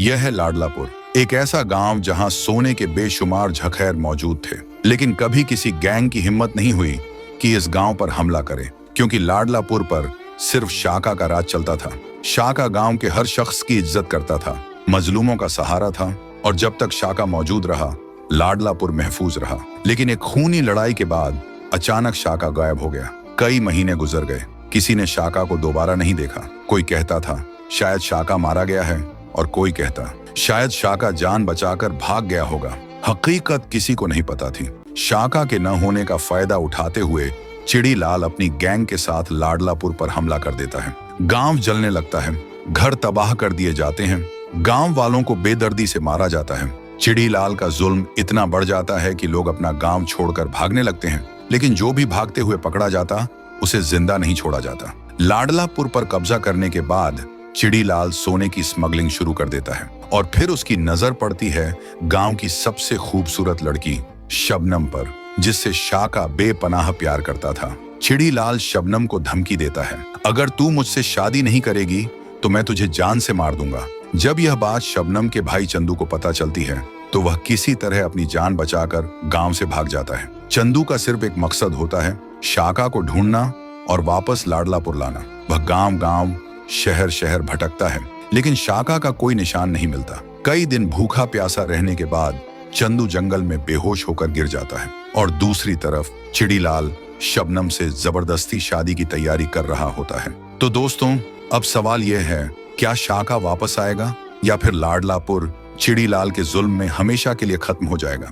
यह है लाडलापुर, एक ऐसा गांव जहां सोने के बेशुमार झखैर मौजूद थे, लेकिन कभी किसी गैंग की हिम्मत नहीं हुई कि इस गांव पर हमला करे, क्योंकि लाडलापुर पर सिर्फ शाका का राज चलता था। शाका गांव के हर शख्स की इज्जत करता था, मजलूमों का सहारा था, और जब तक शाका मौजूद रहा, लाडलापुर महफूज रहा। लेकिन एक खूनी लड़ाई के बाद अचानक शाका गायब हो गया। कई महीने गुजर गए, किसी ने शाका को दोबारा नहीं देखा। कोई कहता था शायद शाका मारा गया है, और कोई कहता शायद शाका जान बचाकर भाग गया होगा। हकीकत किसी को नहीं पता थी। शाका के न होने का फायदा उठाते हुए चिड़ीलाल अपनी गैंग के साथ लाडलापुर पर हमला कर देता है। गांव जलने लगता है, घर तबाह कर दिए जाते हैं, गांव वालों को बेदर्दी से मारा जाता है। चिड़ीलाल का जुल्म इतना बढ़ जाता है कि लोग अपना गांव छोड़कर भागने लगते हैं, लेकिन जो भी भागते हुए पकड़ा जाता उसे जिंदा नहीं छोड़ा जाता। लाडलापुर पर कब्जा करने के बाद चिड़ीलाल सोने की स्मगलिंग शुरू कर देता है, और फिर उसकी नजर पड़ती है गांव की सबसे खूबसूरत लड़की शबनम पर, जिससे शाका बेपनाह प्यार करता था। चिड़ीलाल शबनम को धमकी देता है, अगर तू मुझसे शादी नहीं करेगी तो मैं तुझे जान से मार दूंगा। जब यह बात शबनम के भाई चंदू को पता चलती है तो वह किसी तरह अपनी जान बचाकर गांव से भाग जाता है। चंदू का सिर्फ एक मकसद होता है, शाका को ढूंढना और वापस लाडलापुर लाना। वह गांव-गांव, शहर-शहर भटकता है, लेकिन शाका का कोई निशान नहीं मिलता। कई दिन भूखा प्यासा रहने के बाद चंदू जंगल में बेहोश होकर गिर जाता है, और दूसरी तरफ चिड़ीलाल शबनम से जबरदस्ती शादी की तैयारी कर रहा होता है। तो दोस्तों, अब सवाल यह है, क्या शाका वापस आएगा या फिर लाडलापुर चिड़ीलाल के जुल्म में हमेशा के लिए खत्म हो जाएगा?